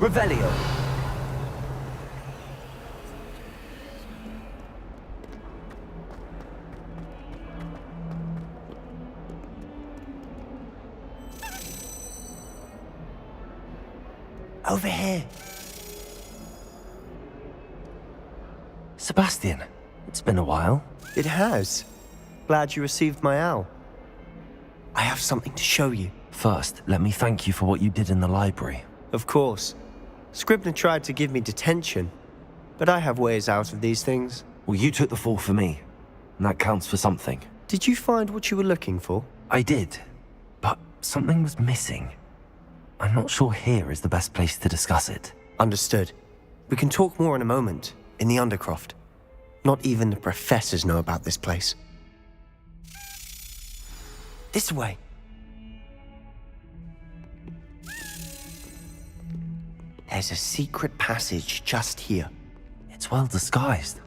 Revelio. Over here. Sebastian, it's been a while. It has. Glad you received my owl. I have something to show you. First, let me thank you for what you did in the library. Of course. Scribner tried to give me detention, but I have ways out of these things. Well, you took the fall for me, and that counts for something. Did you find what you were looking for? I did, but something was missing. I'm not sure here is the best place to discuss it. Understood. We can talk more in a moment, in the Undercroft. Not even the professors know about this place. This way. There's a secret passage just here. It's well disguised.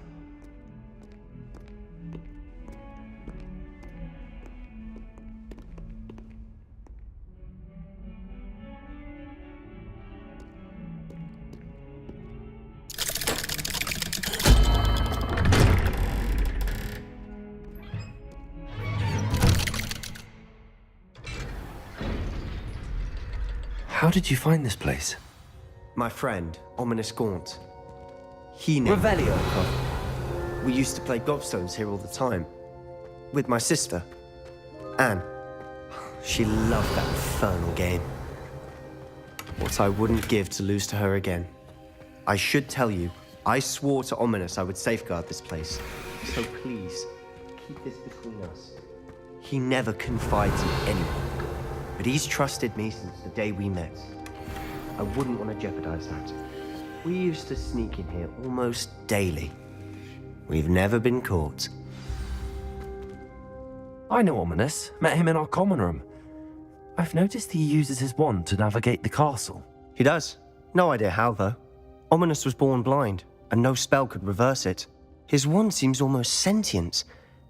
How did you find this place? My friend, Ominous Gaunt. He named Revelio. We used to play gobstones here all the time. With my sister, Anne. She loved that infernal game. What I wouldn't give to lose to her again. I should tell you, I swore to Ominous I would safeguard this place. So please, keep this between us. He never confides in anyone, but he's trusted me since the day we met. I wouldn't want to jeopardize that. We used to sneak in here almost daily. We've never been caught. I know Ominous. Met him in our common room. I've noticed he uses his wand to navigate the castle. He does. No idea how, though. Ominous was born blind, and no spell could reverse it. His wand seems almost sentient.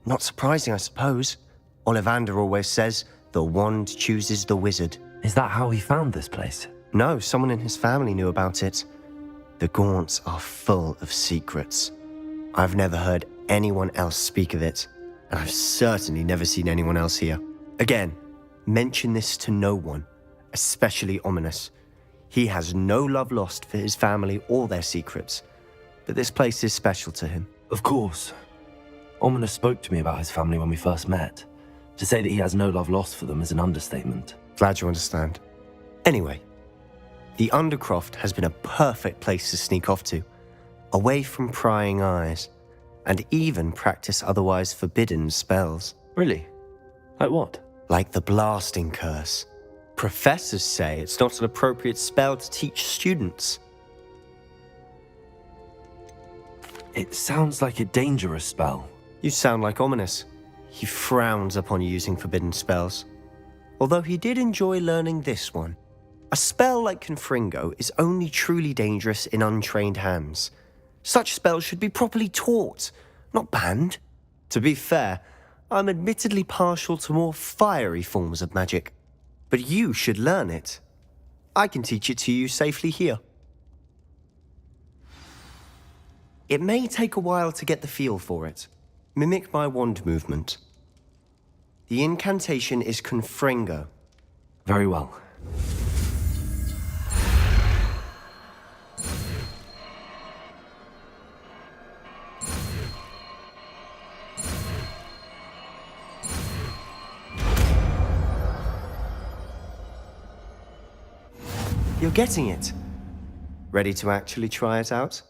Not surprising, I suppose. Ollivander always says, the wand chooses the wizard. Is that how he found this place? No, someone in his family knew about it. The Gaunts are full of secrets. I've never heard anyone else speak of it, and I've certainly never seen anyone else here. Again, mention this to no one, especially Ominous. He has no love lost for his family or their secrets, but this place is special to him. Of course. Ominous spoke to me about his family when we first met. To say that he has no love lost for them is an understatement. Glad you understand. Anyway, the Undercroft has been a perfect place to sneak off to, away from prying eyes, and even practice otherwise forbidden spells. Really? Like what? Like the blasting curse. Professors say it's not an appropriate spell to teach students. It sounds like a dangerous spell. You sound like Ominous. He frowns upon using forbidden spells. Although he did enjoy learning this one. A spell like Confringo is only truly dangerous in untrained hands. Such spells should be properly taught, not banned. To be fair, I'm admittedly partial to more fiery forms of magic. But you should learn it. I can teach it to you safely here. It may take a while to get the feel for it. Mimic my wand movement. The incantation is Confringo. Very well. You're getting it. Ready to actually try it out?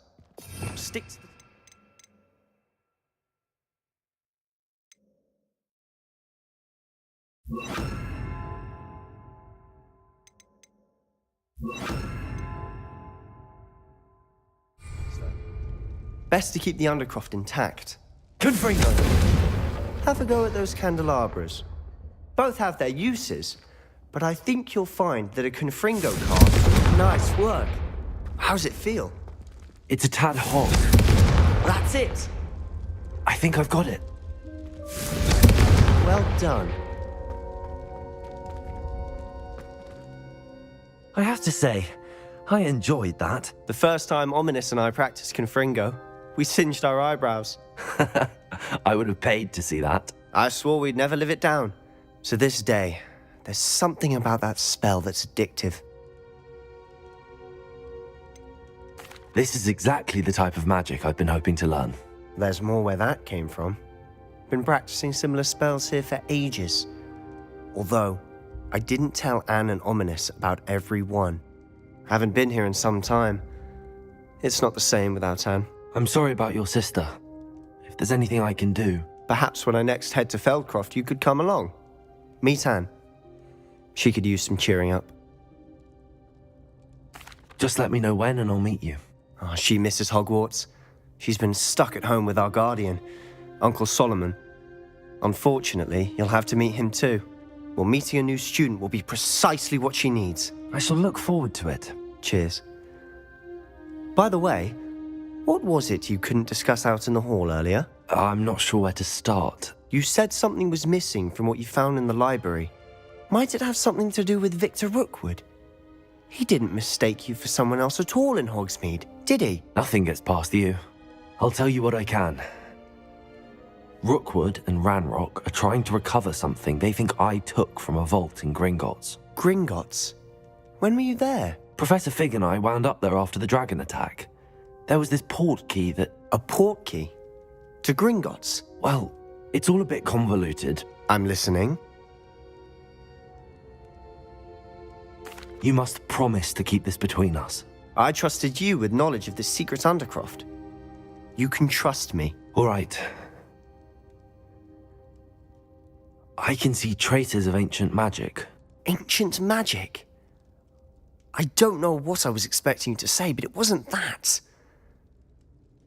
Stick to Best to keep the Undercroft intact. Confringo! Have a go at those candelabras. Both have their uses, but I think you'll find that a Confringo card... Nice work. How's it feel? It's a tad hot. That's it. I think I've got it. Well done. I have to say, I enjoyed that. The first time Ominous and I practiced Confringo, we singed our eyebrows. I would have paid to see that. I swore we'd never live it down. So this day, there's something about that spell that's addictive. This is exactly the type of magic I've been hoping to learn. There's more where that came from. Been practicing similar spells here for ages. Although, I didn't tell Anne and Ominous about every one. Haven't been here in some time. It's not the same without Anne. I'm sorry about your sister. If there's anything I can do... Perhaps when I next head to Feldcroft, you could come along. Meet Anne. She could use some cheering up. Just let me know when and I'll meet you. Oh, she misses Hogwarts. She's been stuck at home with our guardian, Uncle Solomon. Unfortunately, you'll have to meet him too. Well, meeting a new student will be precisely what she needs. I shall look forward to it. Cheers. By the way, what was it you couldn't discuss out in the hall earlier? I'm not sure where to start. You said something was missing from what you found in the library. Might it have something to do with Victor Rookwood? He didn't mistake you for someone else at all in Hogsmeade, did he? Nothing gets past you. I'll tell you what I can. Rookwood and Ranrock are trying to recover something they think I took from a vault in Gringotts. Gringotts? When were you there? Professor Fig and I wound up there after the dragon attack. There was this port key that... A port key? To Gringotts? Well, it's all a bit convoluted. I'm listening. You must promise to keep this between us. I trusted you with knowledge of the secret Undercroft. You can trust me. All right. I can see traces of ancient magic. Ancient magic? I don't know what I was expecting you to say, but it wasn't that.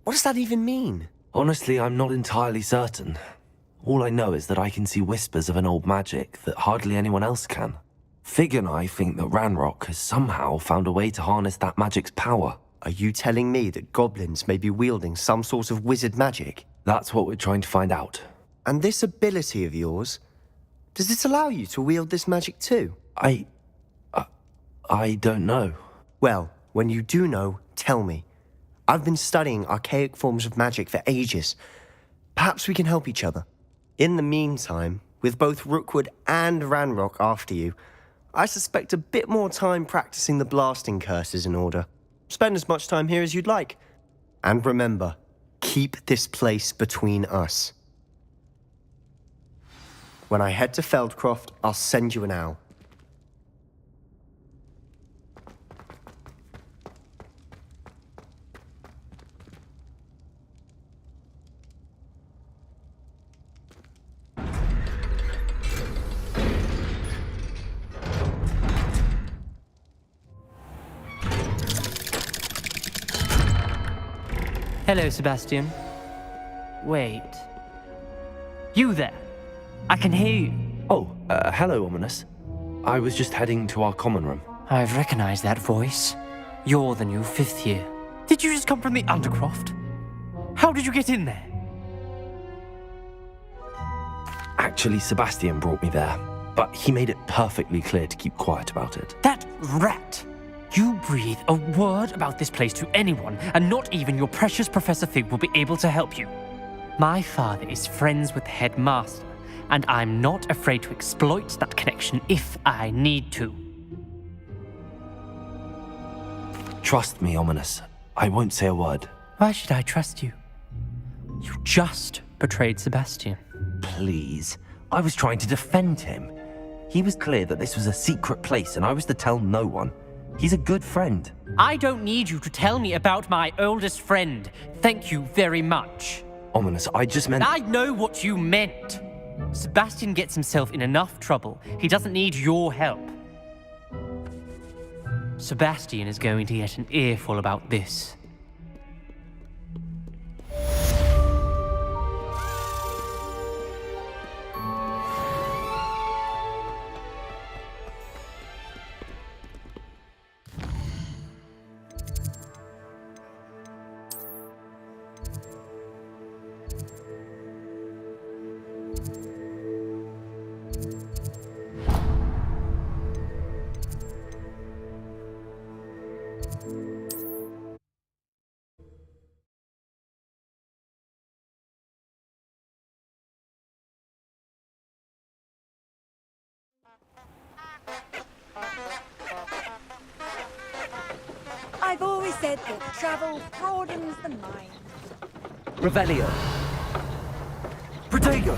What does that even mean? Honestly, I'm not entirely certain. All I know is that I can see whispers of an old magic that hardly anyone else can. Fig and I think that Ranrock has somehow found a way to harness that magic's power. Are you telling me that goblins may be wielding some sort of wizard magic? That's what we're trying to find out. And this ability of yours, does it allow you to wield this magic too? I don't know. Well, when you do know, tell me. I've been studying archaic forms of magic for ages. Perhaps we can help each other. In the meantime, with both Rookwood and Ranrock after you, I suspect a bit more time practicing the blasting curses in order. Spend as much time here as you'd like. And remember, keep this place between us. When I head to Feldcroft, I'll send you an owl. Hello, Sebastian. Wait. You there? I can hear you. Oh, hello, Ominous. I was just heading to our common room. I've recognized that voice. You're the new 5th year. Did you just come from the Undercroft? How did you get in there? Actually, Sebastian brought me there, but he made it perfectly clear to keep quiet about it. That rat! You breathe a word about this place to anyone, and not even your precious Professor Fig will be able to help you. My father is friends with the headmaster, and I'm not afraid to exploit that connection if I need to. Trust me, Ominous. I won't say a word. Why should I trust you? You just betrayed Sebastian. Please. I was trying to defend him. He was clear that this was a secret place, and I was to tell no one. He's a good friend. I don't need you to tell me about my oldest friend. Thank you very much. Ominous, I just meant... I know what you meant. Sebastian gets himself in enough trouble. He doesn't need your help. Sebastian is going to get an earful about this. always said that travel broadens the mind. Revelio. Protego.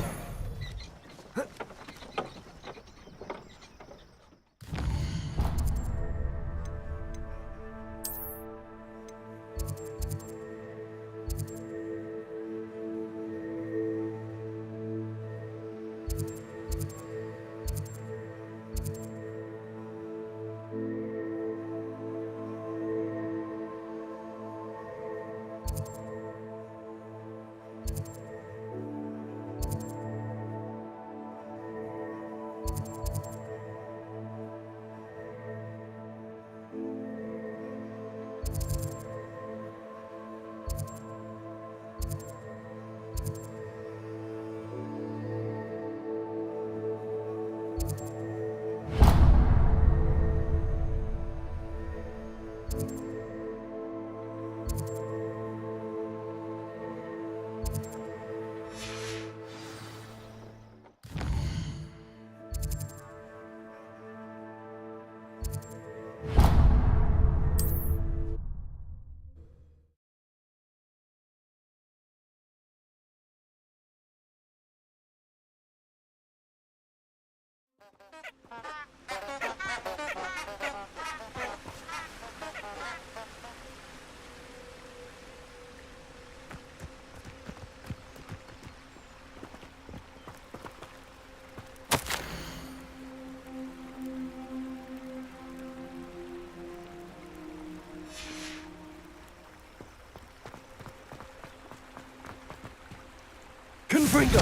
Confringo!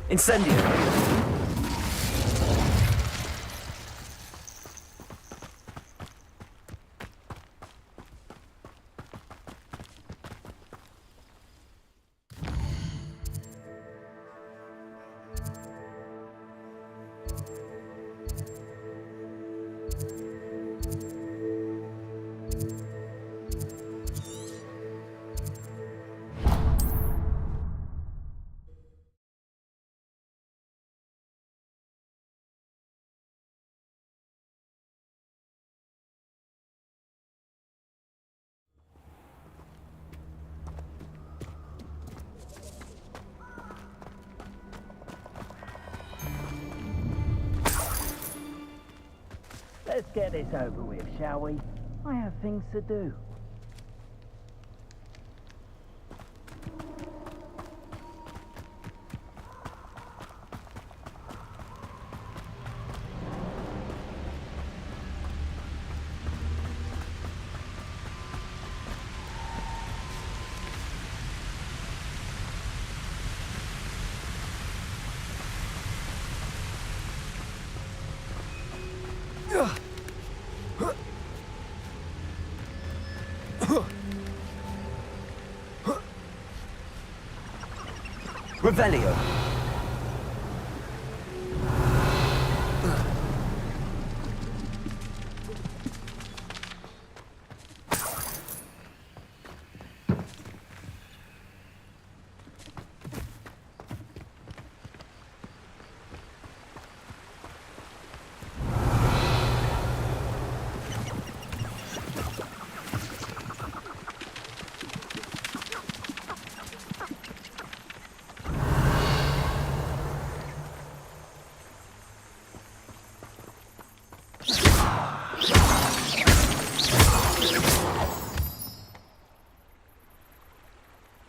Incendio! Let's get this over with, shall we? I have things to do. Revelio.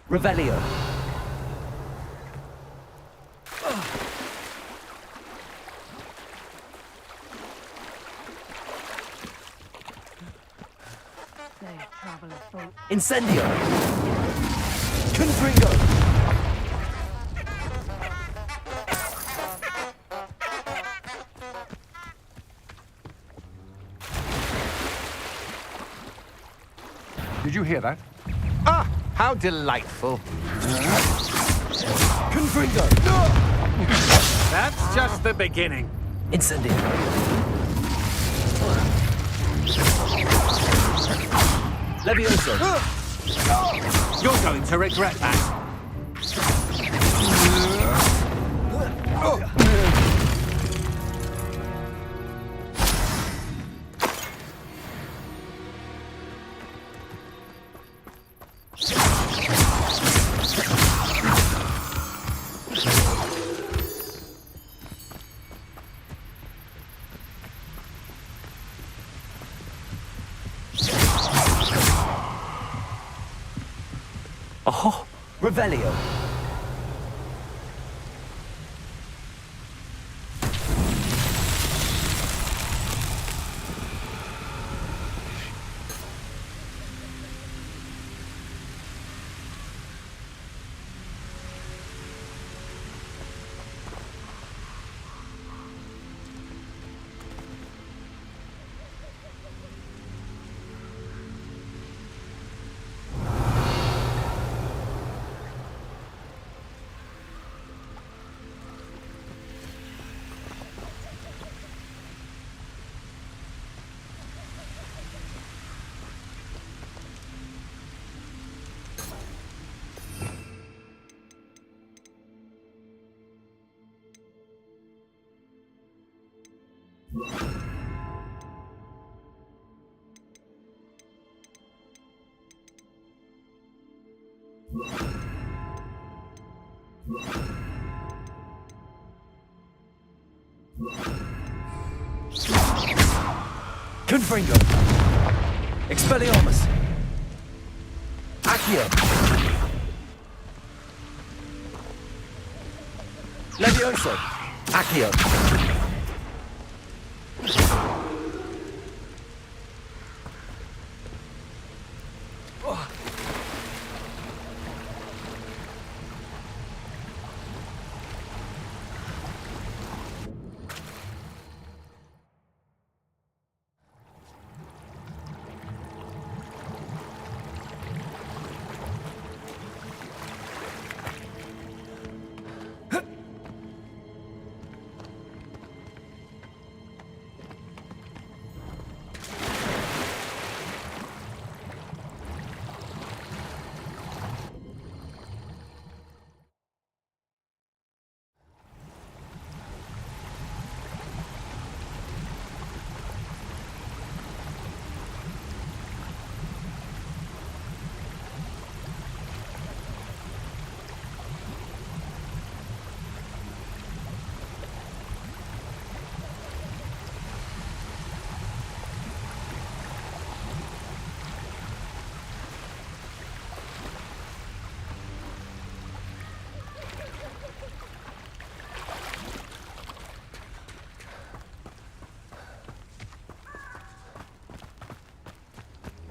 Revelio. Incendio. Confringo. Did you hear that? Ah, how delightful. Confringo. That's just the beginning. Incendio. Levioso. You're going to regret that. Oh, Revelio. Confringo. Expelliarmus. Accio. Levioso. Accio.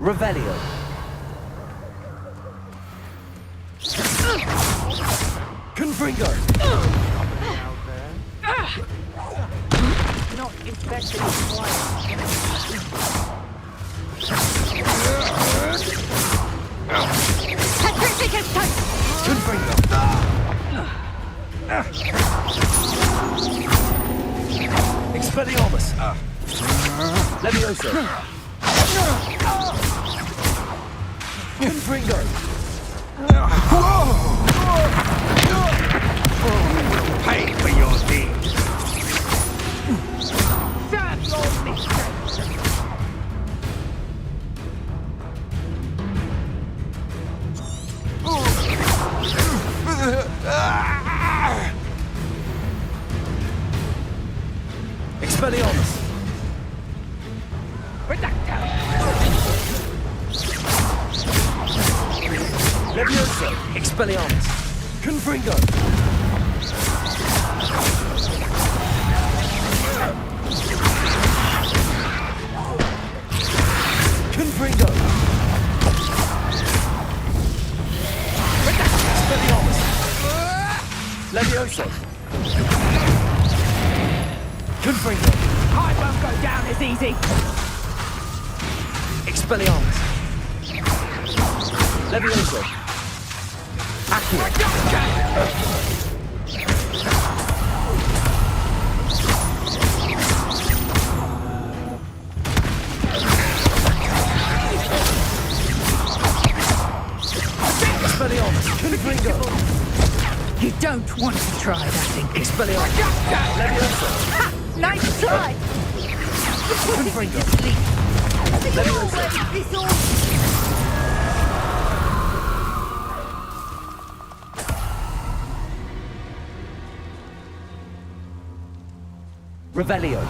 Revelio. Confringo. Not expecting quiet. Confringo. Expelliarmus. Levioso. Confringo. Pay for your deeds. Serve your mistress. Expelliarmus. Levioso. Expelliarmus. Confringo. Confringo. Expelliarmus. Levioso. Confringo. I won't go down as easy. Expelliarmus. Levioso. Accio. Expelliarmus. Confringo. You don't want to try that thing. Expelliarmus. Levioso. Nice try. Confringo. Levioso. Revelio.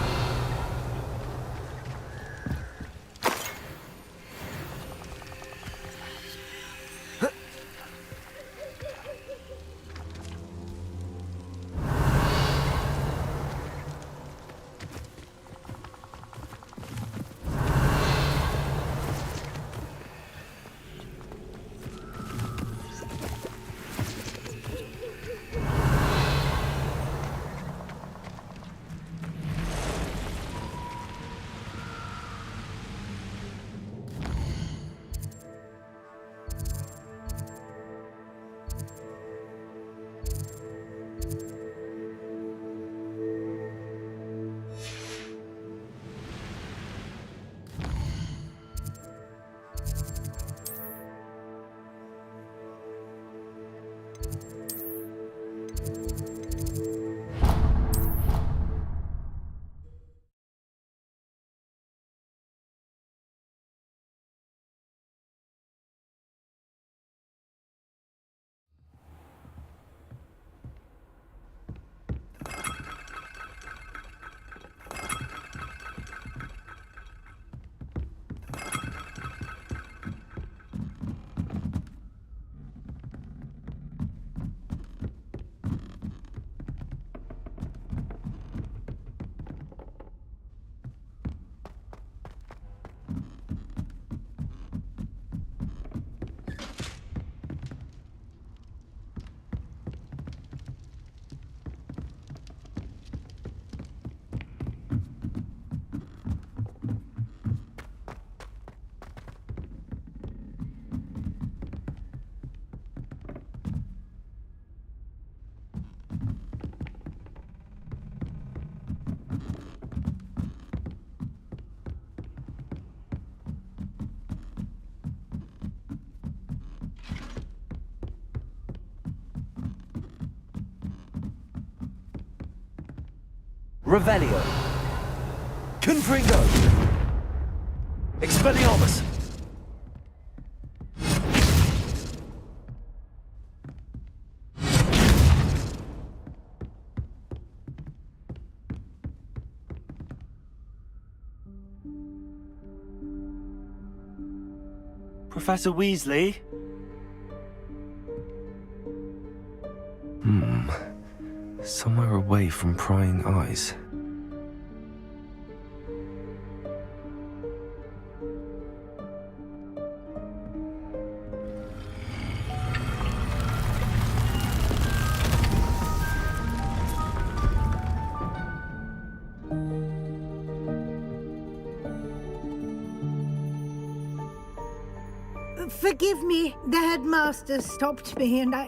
Revelio. Confringo. Expelliarmus. Professor Weasley? Somewhere away from prying eyes. Forgive me, the headmaster stopped me and I...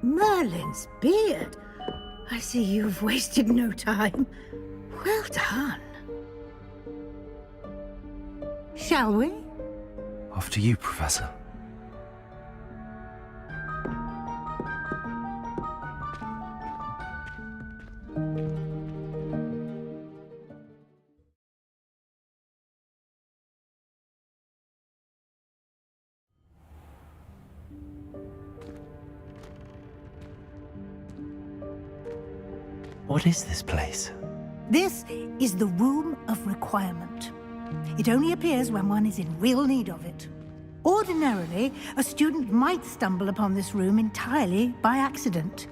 Merlin's beard. I see you've wasted no time. Well done. Shall we? After you, Professor. What is this place? This is the Room of Requirement. It only appears when one is in real need of it. Ordinarily, a student might stumble upon this room entirely by accident.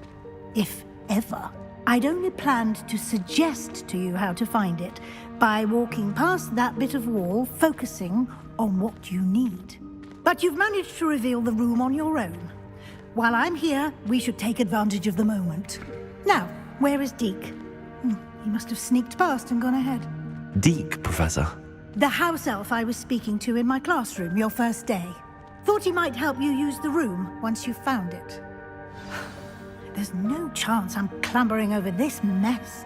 If ever. I'd only planned to suggest to you how to find it by walking past that bit of wall, focusing on what you need. But you've managed to reveal the room on your own. While I'm here, we should take advantage of the moment. Now, where is Deke? He must have sneaked past and gone ahead. Deke, Professor. The house elf I was speaking to in my classroom your first day. Thought he might help you use the room once you found it. There's no chance I'm clambering over this mess.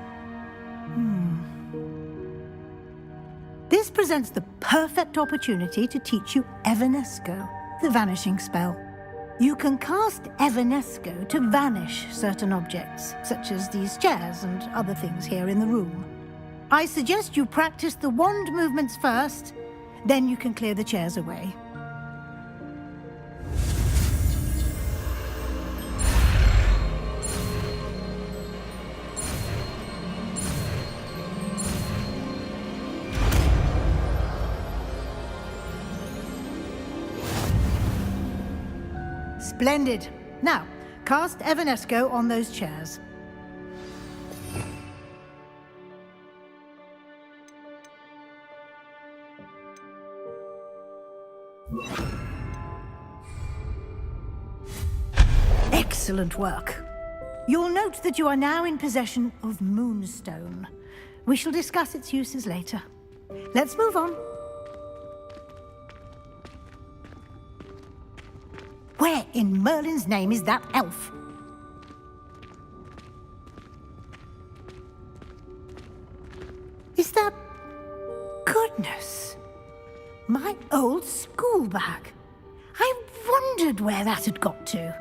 This presents the perfect opportunity to teach you Evanesco, the vanishing spell. You can cast Evanesco to vanish certain objects, such as these chairs and other things here in the room. I suggest you practice the wand movements first, then you can clear the chairs away. Splendid. Now, cast Evanesco on those chairs. Excellent work. You'll note that you are now in possession of Moonstone. We shall discuss its uses later. Let's move on. Where in Merlin's name is that elf? Is that... Goodness. My old school bag. I wondered where that had got to.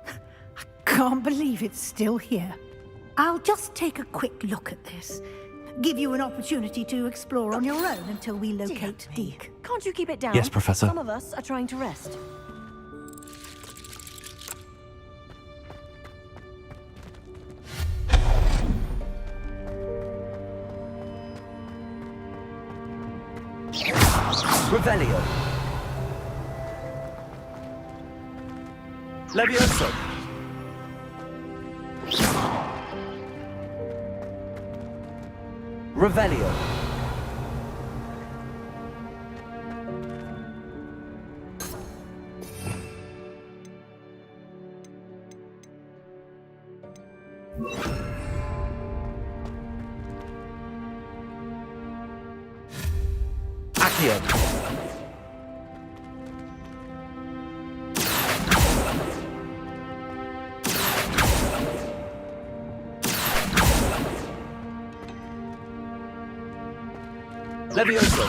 I can't believe it's still here. I'll just take a quick look at this. Give you an opportunity to explore on your own until we locate Deke. Can't you keep it down? Yes, Professor. Some of us are trying to rest. Revelio. Levioso. Revelio. Accio. Levioso.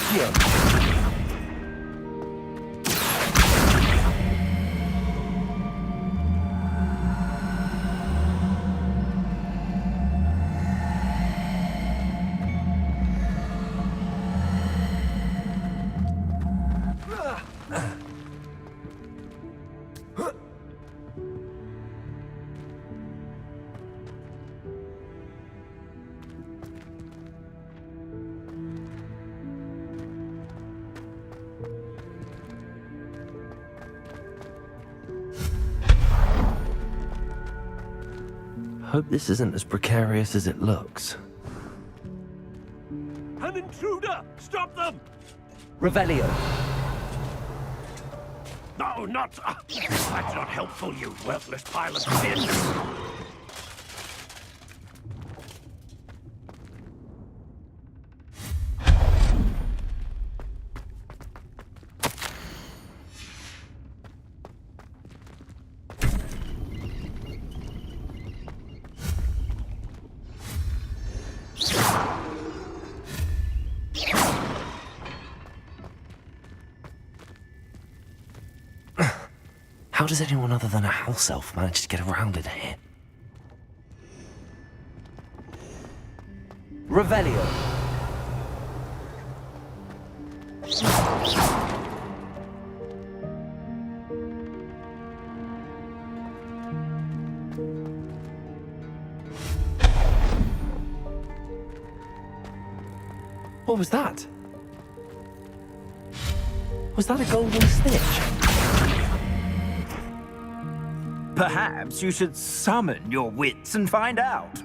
Accio! Hope this isn't as precarious as it looks. An intruder! Stop them! Revelio. No, not... that's not helpful, you worthless pile of vids. How does anyone other than a house elf manage to get around in here? Revelio. What was that? Was that a golden snitch? Perhaps you should summon your wits and find out.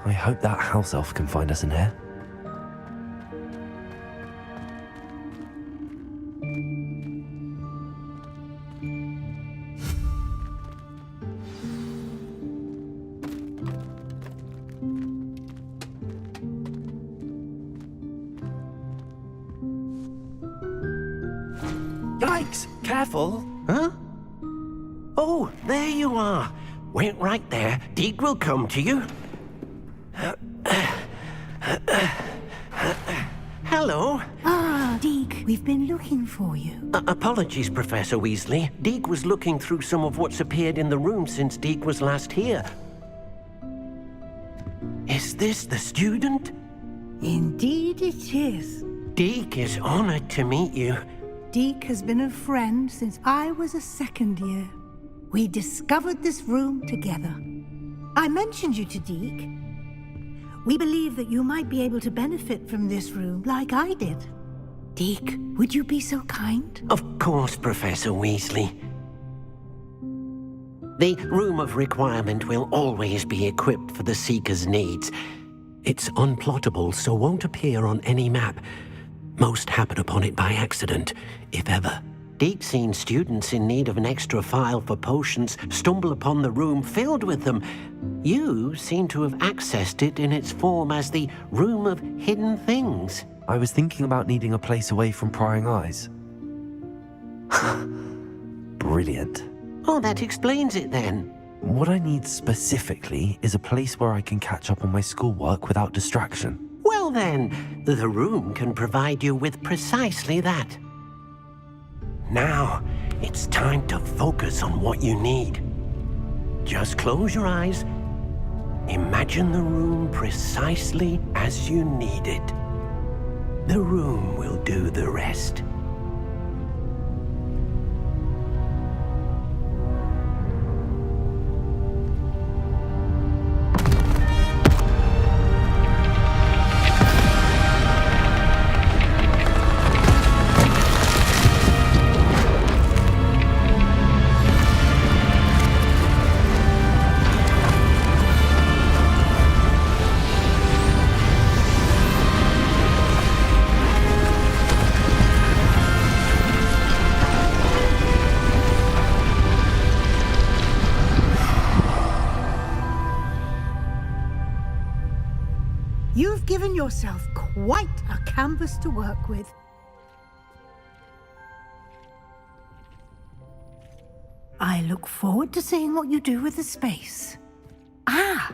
I hope that house elf can find us in here. Yikes! Careful! Huh? Oh, there you are. Wait right there. Deke will come to you. Hello. Ah, Deke, we've been looking for you. Apologies, Professor Weasley. Deke was looking through some of what's appeared in the room since Deke was last here. Is this the student? Indeed it is. Deke is honored to meet you. Deke has been a friend since I was a second year. We discovered this room together. I mentioned you to Deke. We believe that you might be able to benefit from this room like I did. Deke, would you be so kind? Of course, Professor Weasley. The Room of Requirement will always be equipped for the Seeker's needs. It's unplottable, so won't appear on any map. Most happen upon it by accident, if ever. Deke's seen students in need of an extra file for potions stumble upon the room filled with them. You seem to have accessed it in its form as the Room of Hidden Things. I was thinking about needing a place away from prying eyes. Brilliant. Oh, that explains it then. What I need specifically is a place where I can catch up on my schoolwork without distraction. Well then, the room can provide you with precisely that. Now, it's time to focus on what you need. Just close your eyes. Imagine the room precisely as you need it. The room will do the rest. You've given yourself quite a canvas to work with. I look forward to seeing what you do with the space. Ah,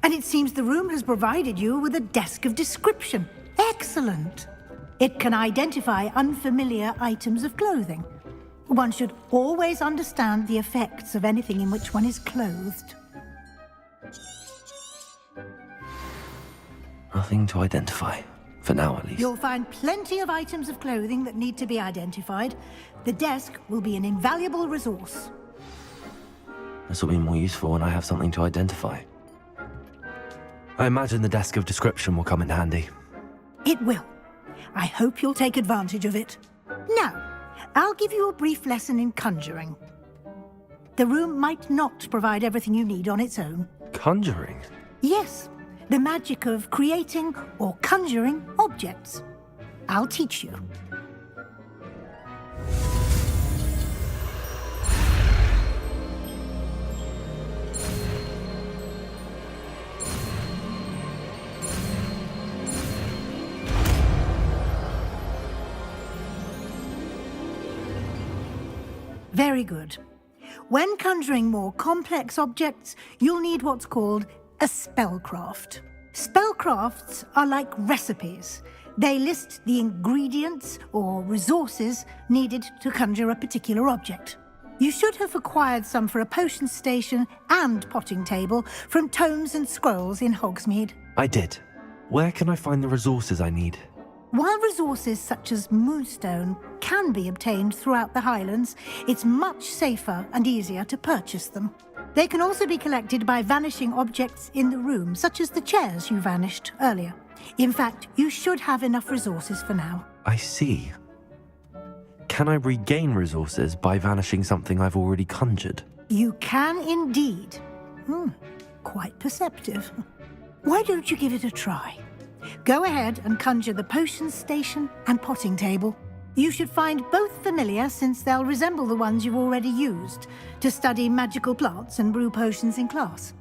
and it seems the room has provided you with a desk of description. Excellent. It can identify unfamiliar items of clothing. One should always understand the effects of anything in which one is clothed. Nothing to identify. For now, at least. You'll find plenty of items of clothing that need to be identified. The desk will be an invaluable resource. This will be more useful when I have something to identify. I imagine the desk of description will come in handy. It will. I hope you'll take advantage of it. Now, I'll give you a brief lesson in conjuring. The room might not provide everything you need on its own. Conjuring? Yes, the magic of creating or conjuring objects. I'll teach you. Very good. When conjuring more complex objects, you'll need what's called a spellcraft. Spellcrafts are like recipes. They list the ingredients or resources needed to conjure a particular object. You should have acquired some for a potion station and potting table from tomes and scrolls in Hogsmeade. I did. Where can I find the resources I need? While resources such as moonstone can be obtained throughout the Highlands, it's much safer and easier to purchase them. They can also be collected by vanishing objects in the room, such as the chairs you vanished earlier. In fact, you should have enough resources for now. I see. Can I regain resources by vanishing something I've already conjured? You can indeed. Quite perceptive. Why don't you give it a try? Go ahead and conjure the potion station and potting table. You should find both familiar, since they'll resemble the ones you've already used to study magical plants and brew potions in class.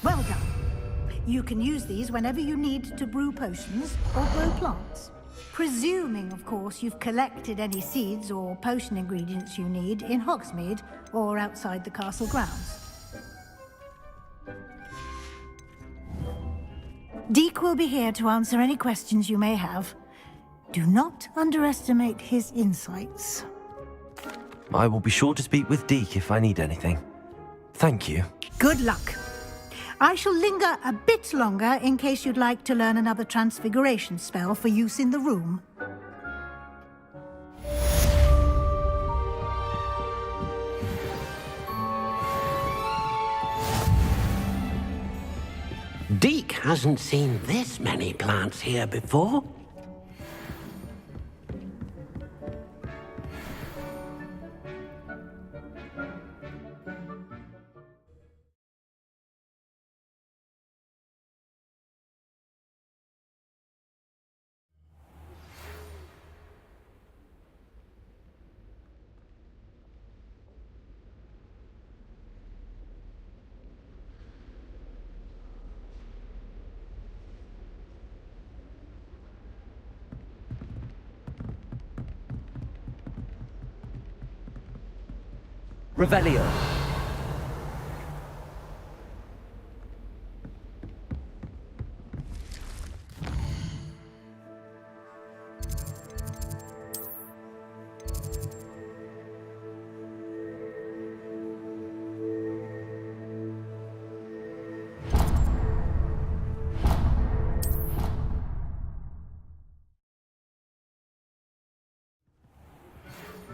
Well done. You can use these whenever you need to brew potions or grow plants. Presuming, of course, you've collected any seeds or potion ingredients you need in Hogsmeade or outside the castle grounds. Deke will be here to answer any questions you may have. Do not underestimate his insights. I will be sure to speak with Deke if I need anything. Thank you. Good luck. I shall linger a bit longer in case you'd like to learn another transfiguration spell for use in the room. Deke hasn't seen this many plants here before. Revelio.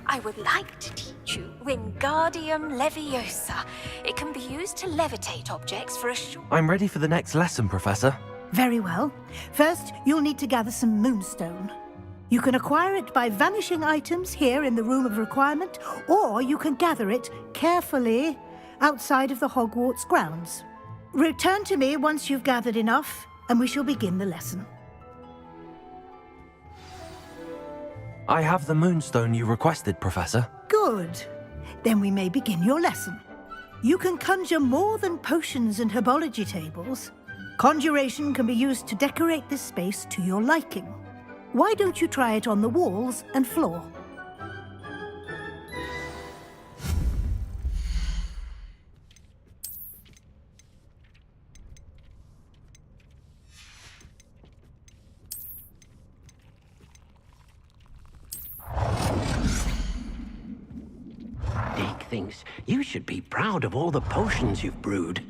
I would like to teach you Wingardium Leviosa. It can be used to levitate objects for a short... I'm ready for the next lesson, Professor. Very well. First, you'll need to gather some moonstone. You can acquire it by vanishing items here in the Room of Requirement, or you can gather it carefully outside of the Hogwarts grounds. Return to me once you've gathered enough, and we shall begin the lesson. I have the moonstone you requested, Professor. Good. Then we may begin your lesson. You can conjure more than potions and herbology tables. Conjuration can be used to decorate this space to your liking. Why don't you try it on the walls and floor? Deke thinks you should be proud of all the potions you've brewed.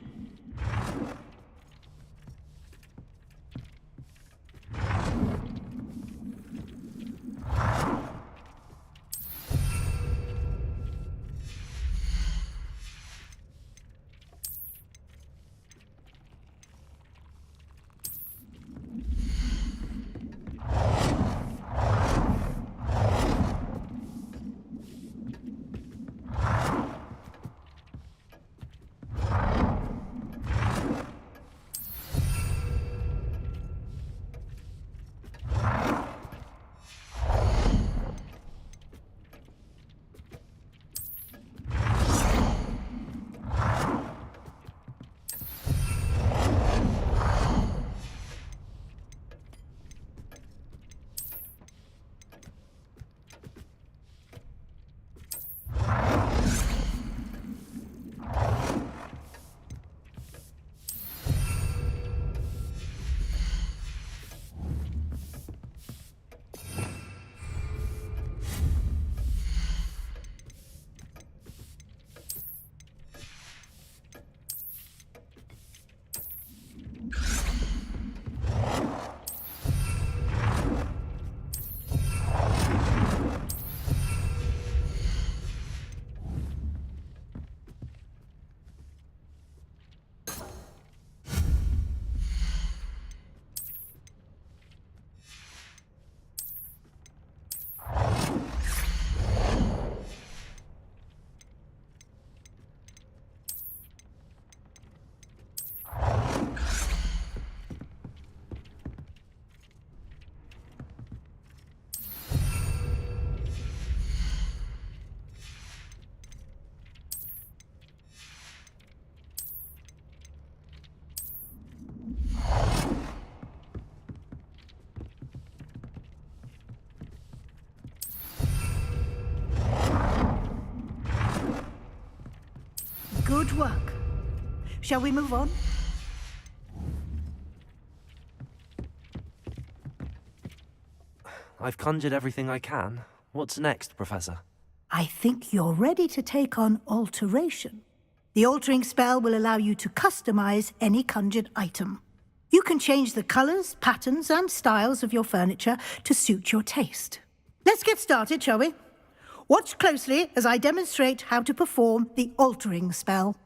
Good work. Shall we move on? I've conjured everything I can. What's next, Professor? I think you're ready to take on alteration. The altering spell will allow you to customize any conjured item. You can change the colors, patterns, and styles of your furniture to suit your taste. Let's get started, shall we? Watch closely as I demonstrate how to perform the altering spell.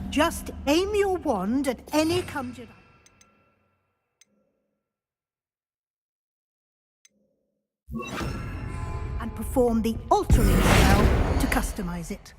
Just aim your wand at any conjured item and perform the altering spell to customize it.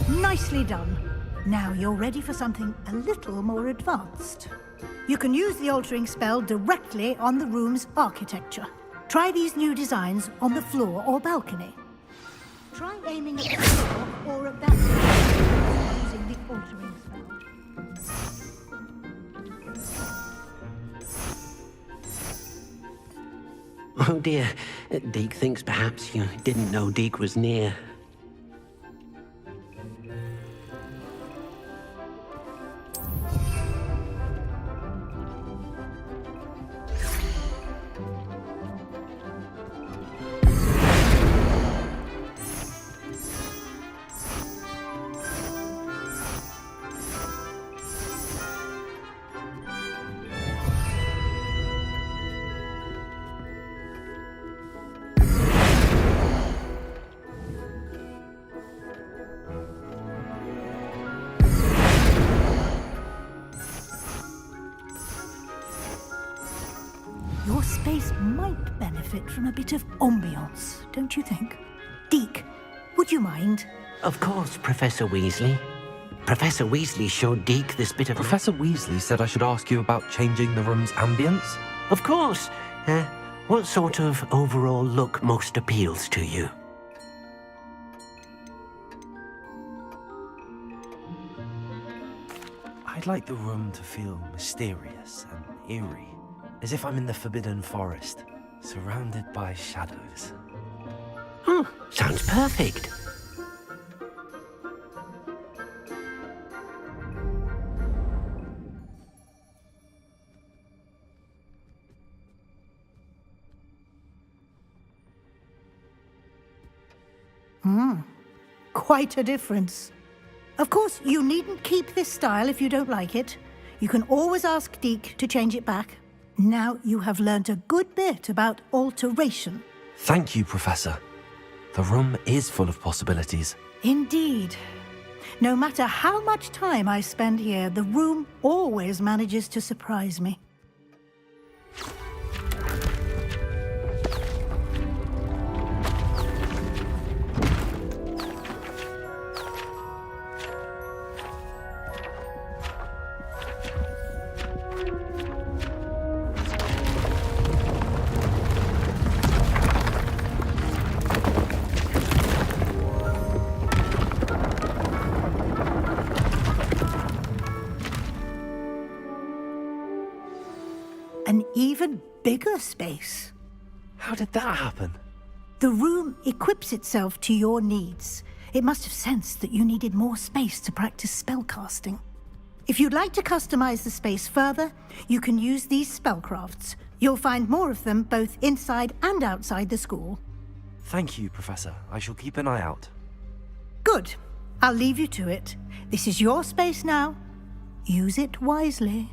Nicely done. Now you're ready for something a little more advanced. You can use the altering spell directly on the room's architecture. Try these new designs on the floor or balcony. Try aiming at the floor or at that using the altering spell. Oh dear, Deke thinks perhaps you didn't know Deke was near. Your space might benefit from a bit of ambiance, don't you think? Deke, would you mind? Of course, Professor Weasley. Professor Weasley showed Deke this bit of... Professor Weasley said I should ask you about changing the room's ambience? Of course. What sort of overall look most appeals to you? I'd like the room to feel mysterious and eerie, as if I'm in the Forbidden Forest, surrounded by shadows. Sounds perfect. Quite a difference. Of course, you needn't keep this style if you don't like it. You can always ask Deke to change it back. Now you have learnt a good bit about alteration. Thank you, Professor. The room is full of possibilities. Indeed. No matter how much time I spend here, the room always manages to surprise me. an even bigger space. How did that happen? The room equips itself to your needs. It must have sensed that you needed more space to practice spellcasting. If you'd like to customize the space further, you can use these spellcrafts. You'll find more of them both inside and outside the school. Thank you, Professor. I shall keep an eye out. Good. I'll leave you to it. This is your space now. Use it wisely.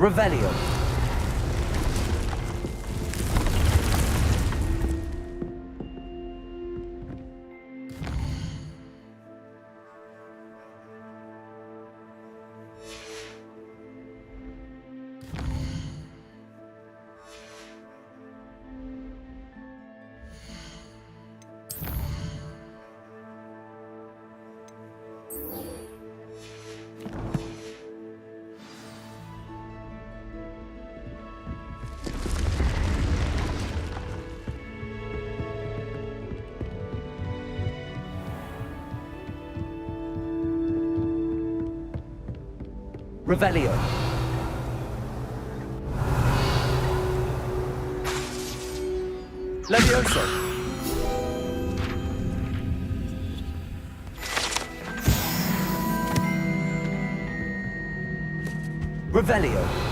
Revelio. Revelio. Levioso. Revelio.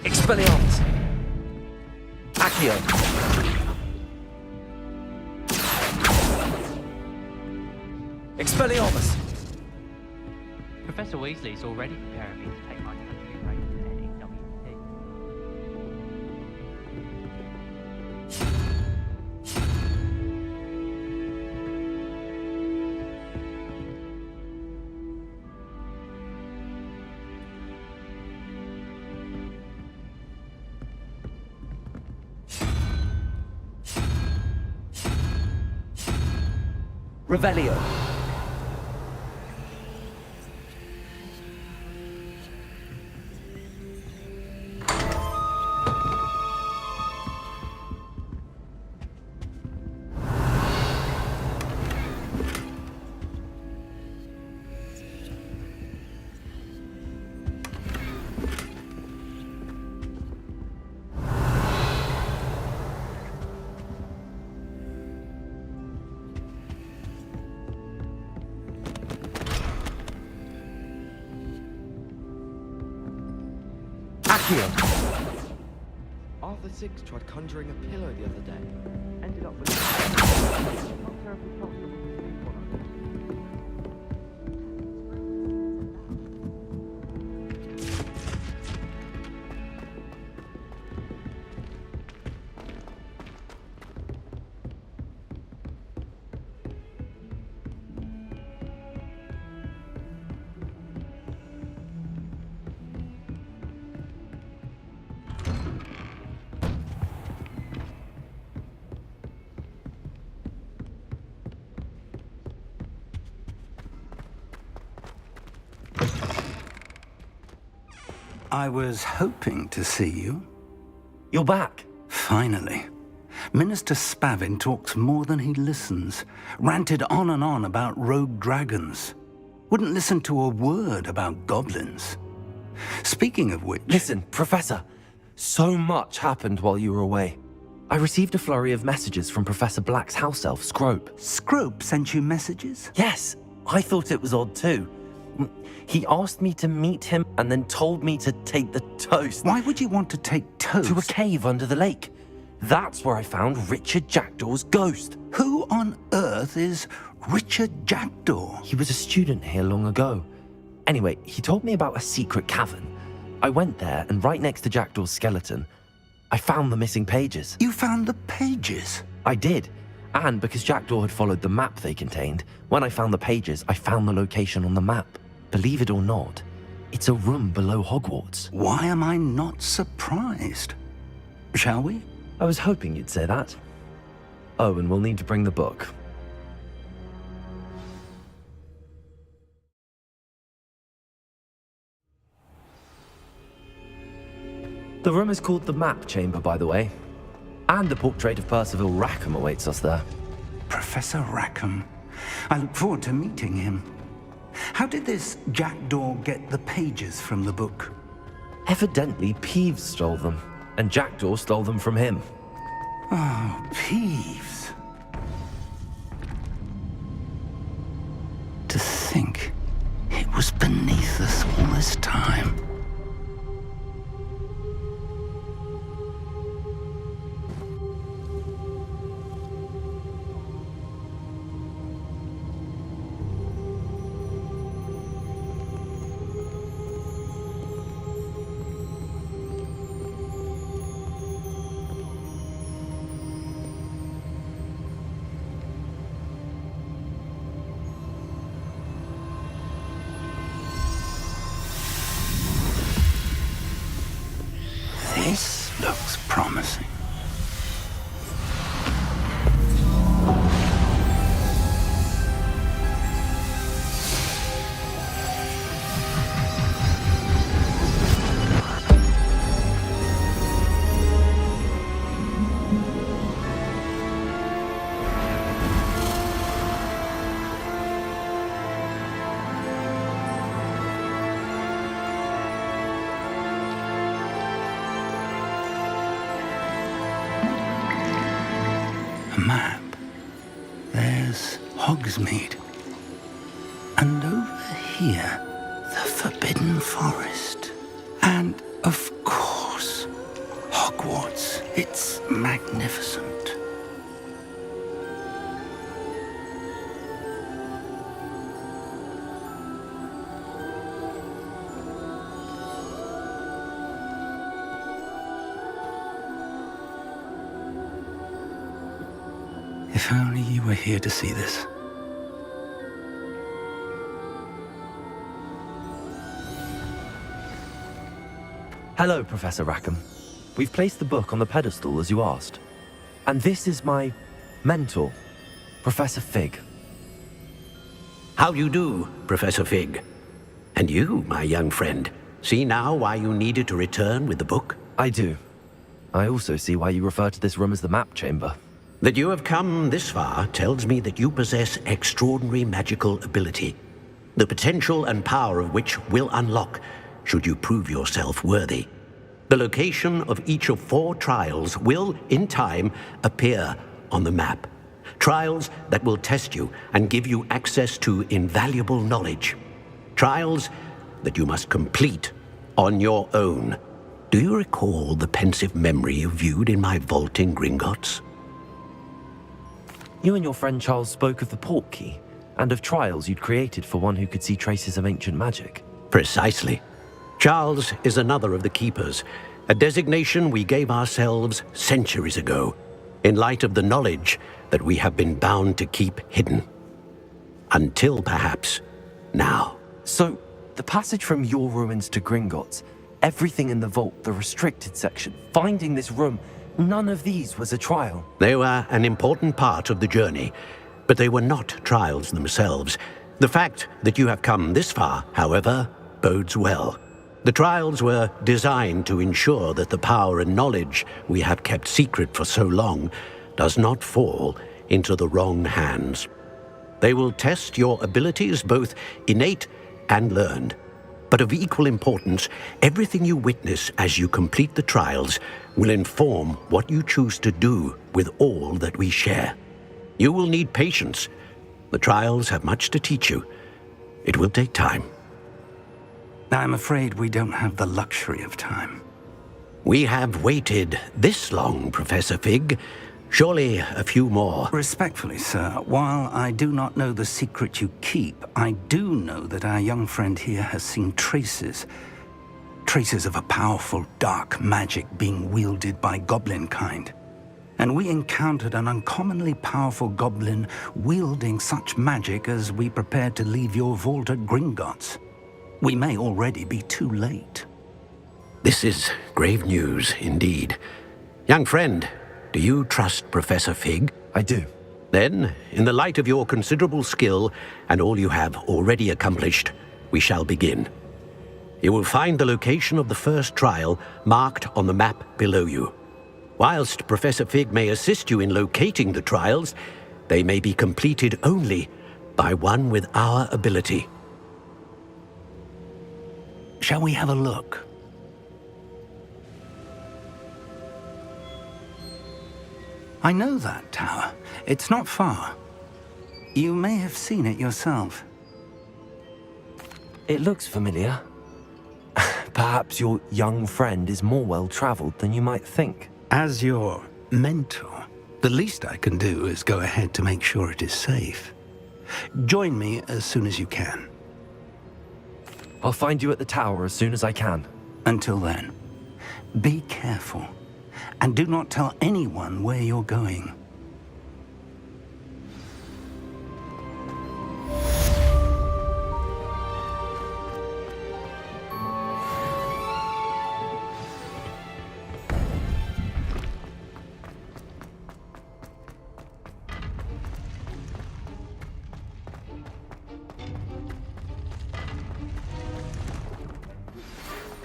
Expelliarmus. Accio. Expelliarmus. Professor Weasley is already preparing me to take my country right to NEWT. Revelio. Arthur Six tried conjuring a pillow the other day. Ended up with not terribly comfortable to sleep on. I was hoping to see you. You're back. Finally. Minister Spavin talks more than he listens. Ranted on and on about rogue dragons. Wouldn't listen to a word about goblins. Speaking of which... Listen, Professor. So much happened while you were away. I received a flurry of messages from Professor Black's house elf, Scrope. Scrope sent you messages? Yes. I thought it was odd too. He asked me to meet him and then told me to take the toast. Why would you want to take toast? To a cave under the lake. That's where I found Richard Jackdaw's ghost. Who on earth is Richard Jackdaw? He was a student here long ago. Anyway, he told me about a secret cavern. I went there, and right next to Jackdaw's skeleton, I found the missing pages. You found the pages? I did. And because Jackdaw had followed the map they contained, when I found the pages, I found the location on the map. Believe it or not, it's a room below Hogwarts. Why am I not surprised? Shall we? I was hoping you'd say that. Oh, and we'll need to bring the book. The room is called the Map Chamber, by the way. And the portrait of Percival Rackham awaits us there. Professor Rackham. I look forward to meeting him. How did this Jackdaw get the pages from the book? Evidently, Peeves stole them, and Jackdaw stole them from him. Oh, Peeves. To think it was beneath us all this time. This looks promising. Map. There's Hogsmeade. And over here, the Forbidden Forest. And, of course, Hogwarts. It's magnificent. If only you were here to see this. Hello, Professor Rackham. We've placed the book on the pedestal as you asked. And this is my mentor, Professor Fig. How you do, Professor Fig? And you, my young friend, see now why you needed to return with the book? I do. I also see why you refer to this room as the Map Chamber. That you have come this far tells me that you possess extraordinary magical ability, the potential and power of which will unlock should you prove yourself worthy. The location of each of 4 trials will, in time, appear on the map. Trials that will test you and give you access to invaluable knowledge. Trials that you must complete on your own. Do you recall the pensive memory you viewed in my vault in Gringotts? You and your friend Charles spoke of the Portkey, and of trials you'd created for one who could see traces of ancient magic. Precisely. Charles is another of the Keepers, a designation we gave ourselves centuries ago, in light of the knowledge that we have been bound to keep hidden. Until, perhaps, now. So, the passage from your ruins to Gringotts, everything in the vault, the restricted section, finding this room, none of these was a trial. They were an important part of the journey, but they were not trials themselves. The fact that you have come this far, however, bodes well. The trials were designed to ensure that the power and knowledge we have kept secret for so long does not fall into the wrong hands. They will test your abilities, both innate and learned. But of equal importance, everything you witness as you complete the trials will inform what you choose to do with all that we share. You will need patience. The trials have much to teach you. It will take time. I'm afraid we don't have the luxury of time. We have waited this long, Professor Fig. Surely a few more. Respectfully, sir, while I do not know the secret you keep, I do know that our young friend here has seen traces of a powerful dark magic being wielded by goblin kind. And we encountered an uncommonly powerful goblin wielding such magic as we prepared to leave your vault at Gringotts. We may already be too late. This is grave news indeed. Young friend, do you trust Professor Fig? I do. Then, in the light of your considerable skill and all you have already accomplished, we shall begin. You will find the location of the first trial marked on the map below you. Whilst Professor Fig may assist you in locating the trials, they may be completed only by one with our ability. Shall we have a look? I know that tower. It's not far. You may have seen it yourself. It looks familiar. Perhaps your young friend is more well-traveled than you might think. As your mentor, the least I can do is go ahead to make sure it is safe. Join me as soon as you can. I'll find you at the tower as soon as I can. Until then, be careful, and do not tell anyone where you're going.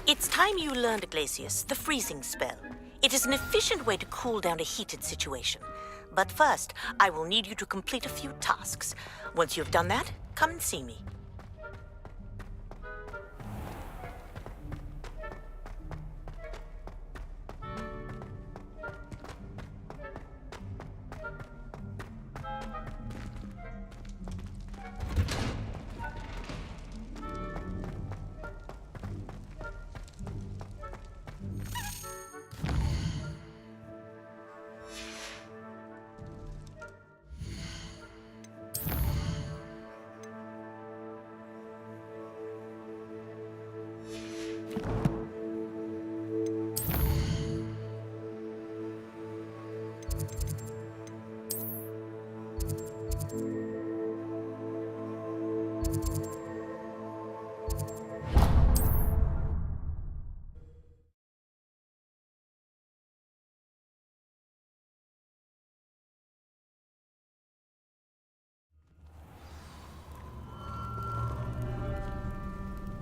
It's time you learned, Glacius, the freezing spell. It is an efficient way to cool down a heated situation. But first, I will need you to complete a few tasks. Once you've done that, come and see me.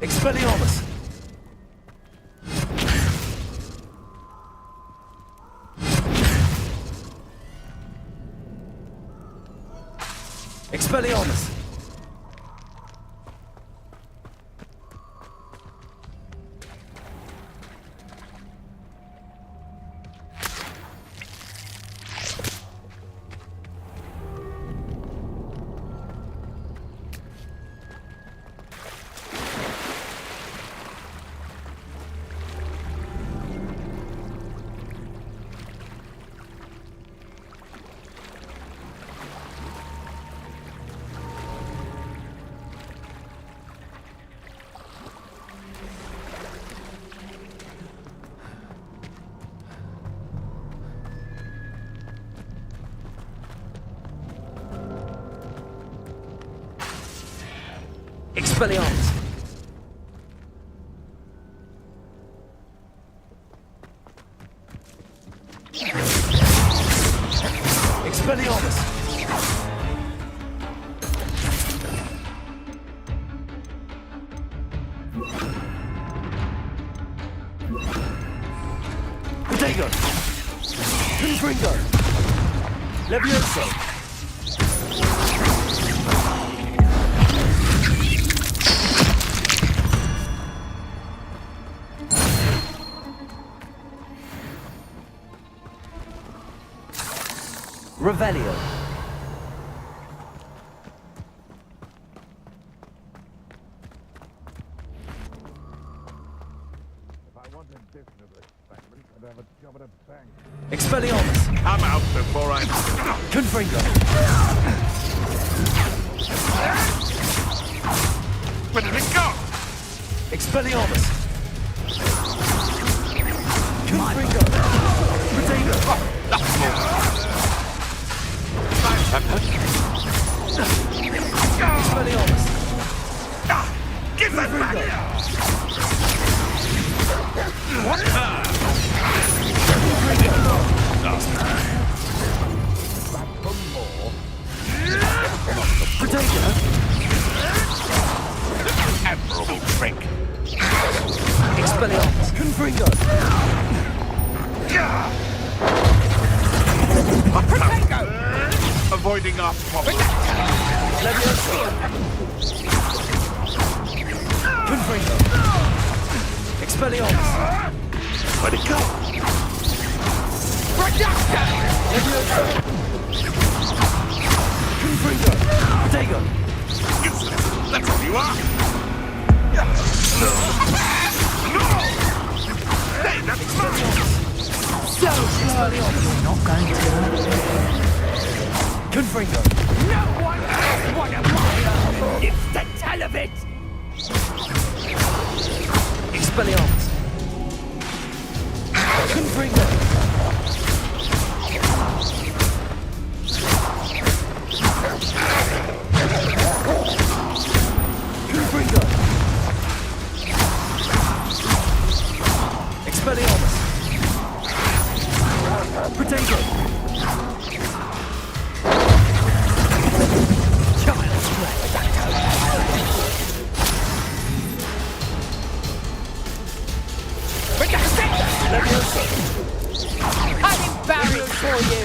Expelliarmus! Expelliarmus! Expelliarmus! Expelliarmus! Confringo! Levioso! Revelio. If I wanted business excitement, I'd have a job at a bank. Expelliarmus. I'm out before I'm... Confringo. Where did it go? Expelliarmus. Confringo. Potato. Expelliarmus. Give that back! What? Potato. Admirable trick. Expelliarmus. Confringo. Potato! Avoiding our problem. Levioso. Confringo. Expelliarmus. Where'd it go? Levioso. Confringo. Potato. Useless. That's all you are. No! Hey, that's mine! So close. You're not going to. Confringo. No one else would have lives to tell of it! Expelliarmus. Confringo. Confringo. Expelliarmus. Potato. Child's play. Levioso. I'm embarrassed for you.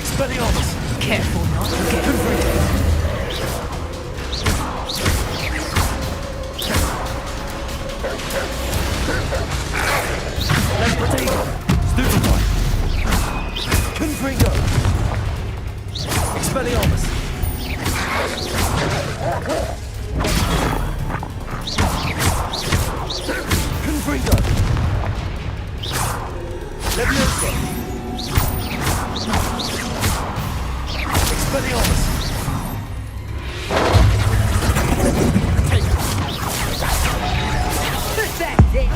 Expelliarmus. Careful not to get Confringo. Potato. Stupefy. Confringo. Expelliarmus. Confringo. Levioso. Expelliarmus. pathetic.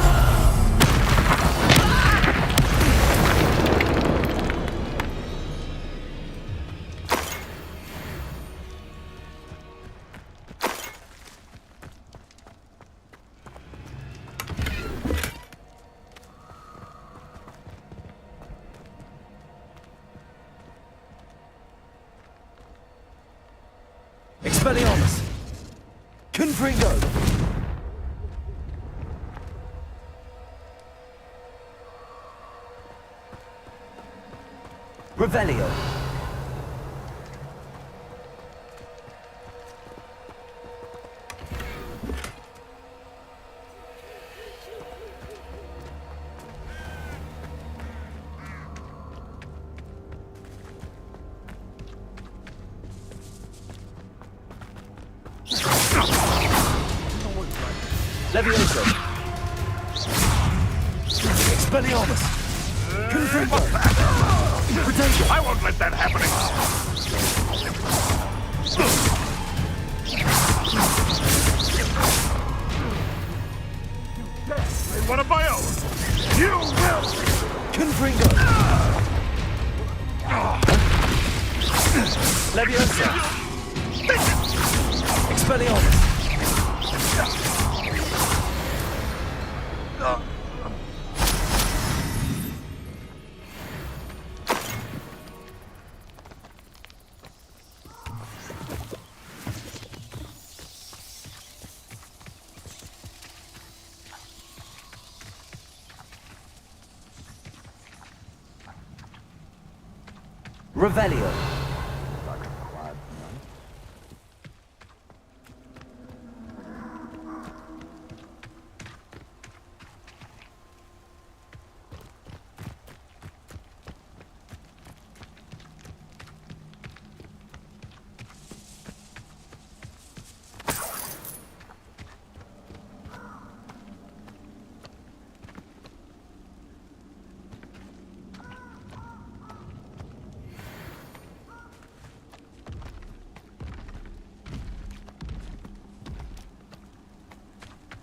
Expelliarmus. Confringo. Revelio. Levioso. Expelliarmus. Confringo. Potato. I won't let that happen. One of my own. You will. Confringo. Levioso. Expelliarmus. Revelio.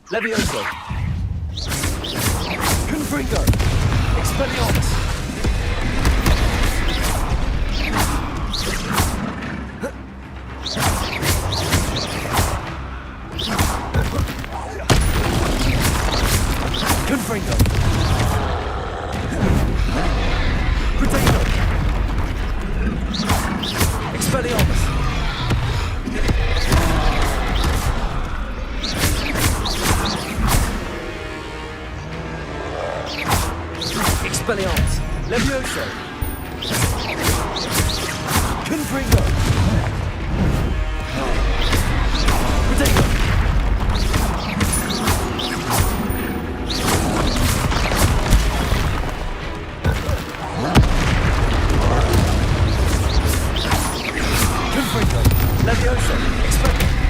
Levioso. Confringo. Expelliarmus. Confringo. Protego. Expelliarmus. Expelliarmus. Levioso. Confringo. Protego. Confringo. Levioso. Expelliarmus.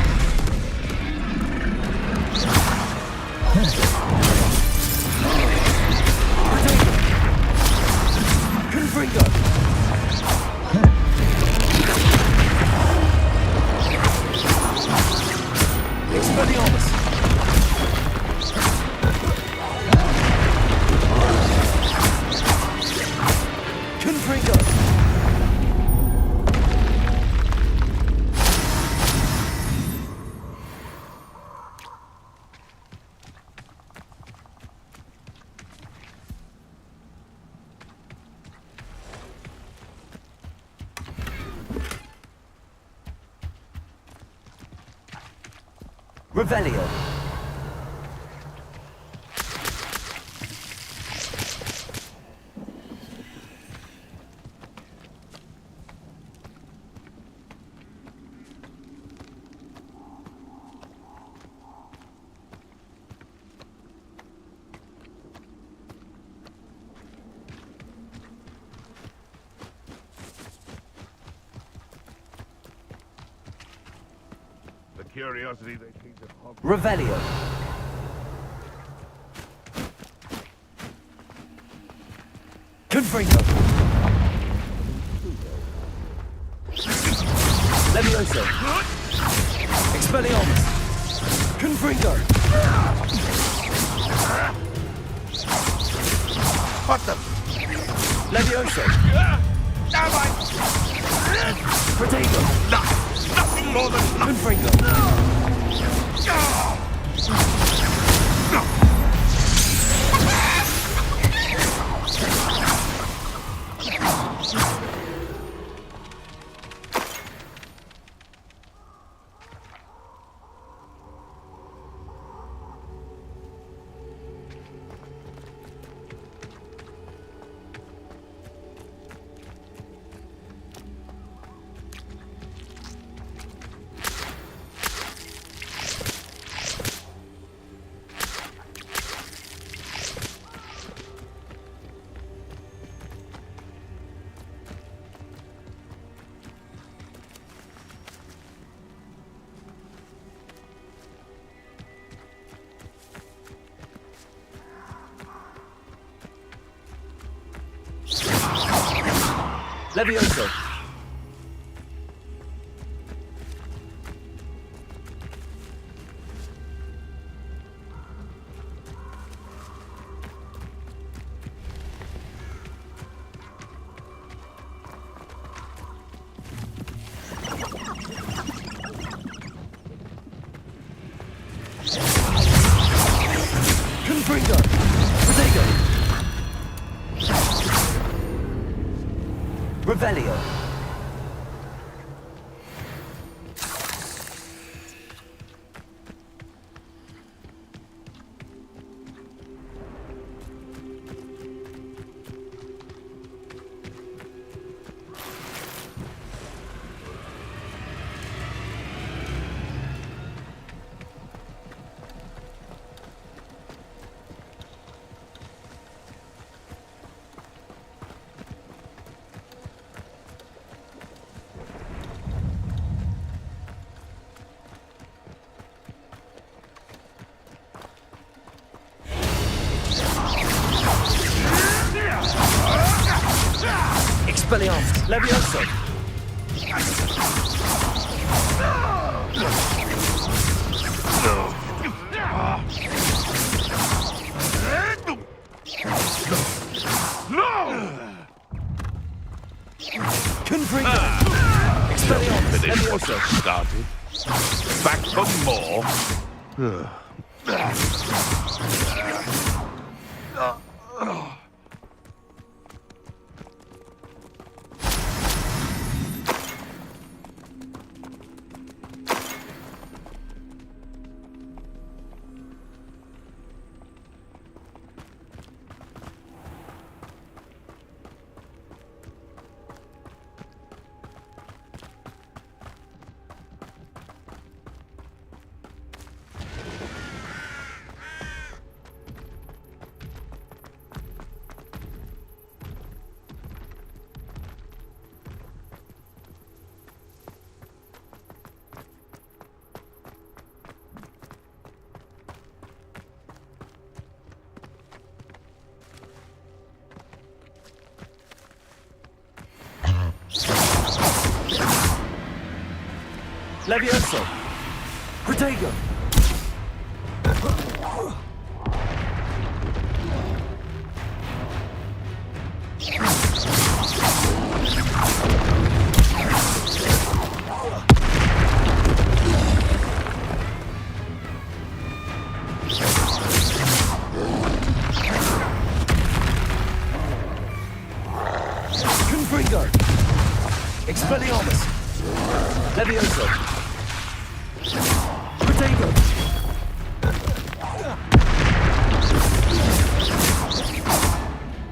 Confringo. Expelliarmus. Confringo. Revelio. The curiosity they keep at Hogwarts. Revelio. Confringo. Levioso. Expelliarmus. Confringo. What the? Levioso. Protego. Nothing more than Confringo. Levioso. Confringo. Protego. Revelio. Levioso! Confringo! Expelliarmus! Finish what Levioso! you started. Back for more. Levioso! Protego! Confringo! Expelliarmus! Levioso! Protego!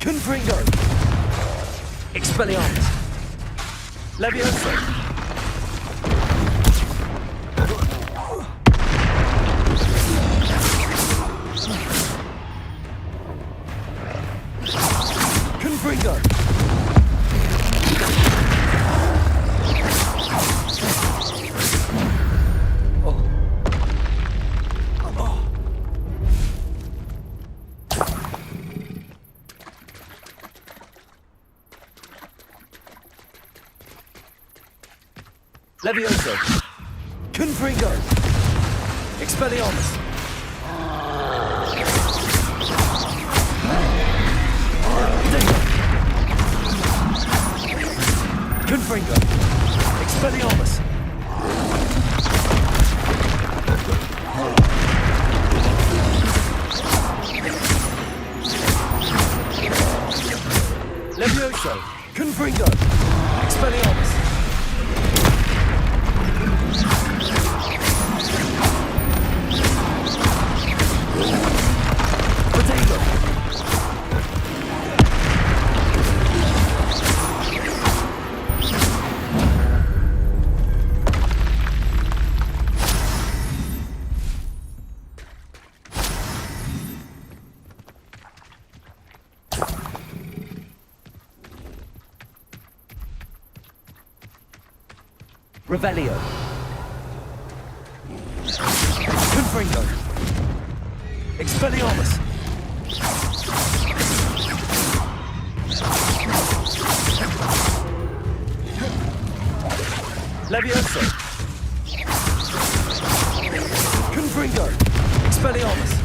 Confringo! Expelliarmus! Levioso! Confringo! Levioso! Confringo! Expelliarmus! Confringo! Expelliarmus! Levioso! Confringo! Expelliarmus! Potato! Revelio. Confringo. Expelliarmus. Levioso. Confringo. Expelliarmus.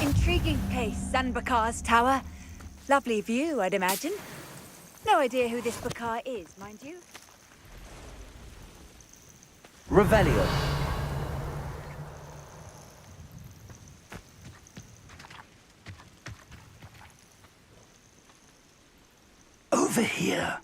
Intriguing place, Sanbakar's tower. Lovely view, I'd imagine. No idea who this Bakar is, mind you. Revelio. Over here.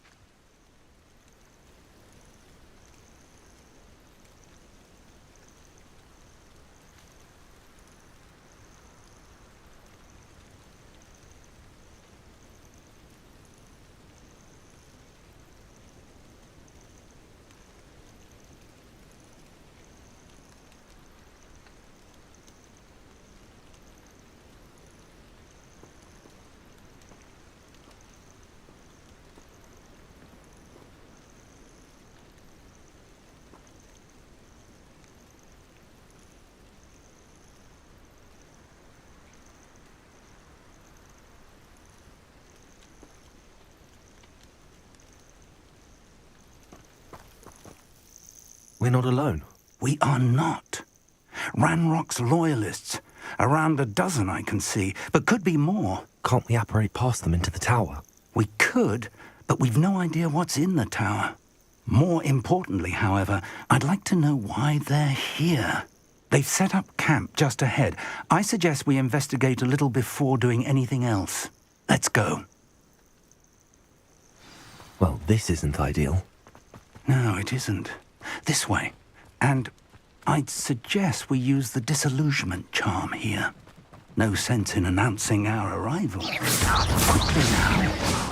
We're not alone. We are not. Ranrock's loyalists. Around a dozen I can see, but could be more. Can't we apparate past them into the tower? We could, but we've no idea what's in the tower. More importantly, however, I'd like to know why they're here. They've set up camp just ahead. I suggest we investigate a little before doing anything else. Let's go. Well, this isn't ideal. No, it isn't. This way. And I'd suggest we use the disillusionment charm here. No sense in announcing our arrival. Quickly now.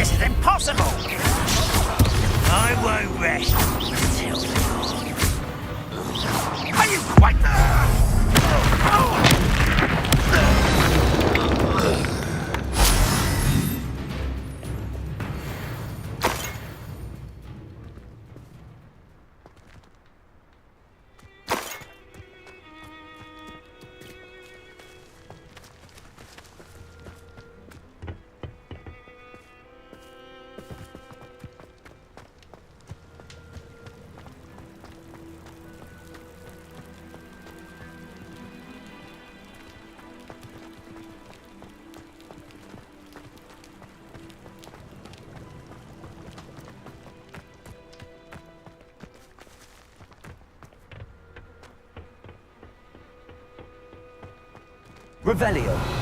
This is impossible! I won't rest until Are you quite Revelio.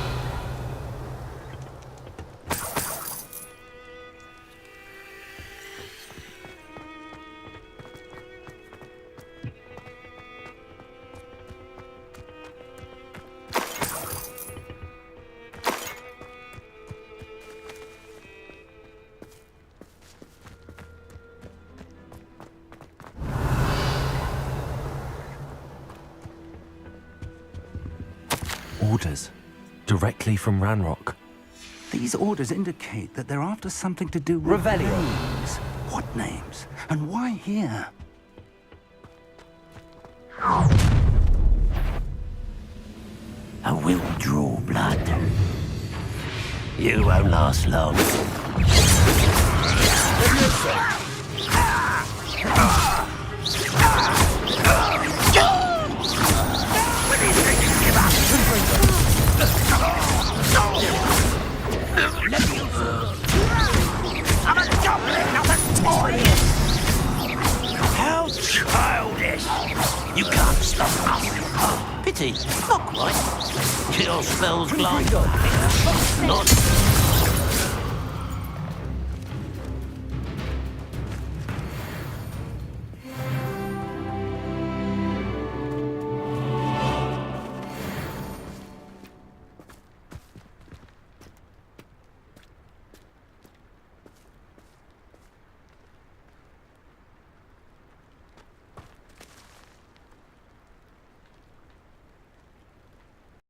Orders. Directly from Ranrock. These orders indicate that they're after something to do with Revelio. names. What names? And why here? I will draw blood. You won't last long. I'm a goblin, not a toy! How childish! You can't stop us. Pity, not quite. Your spells glide. Not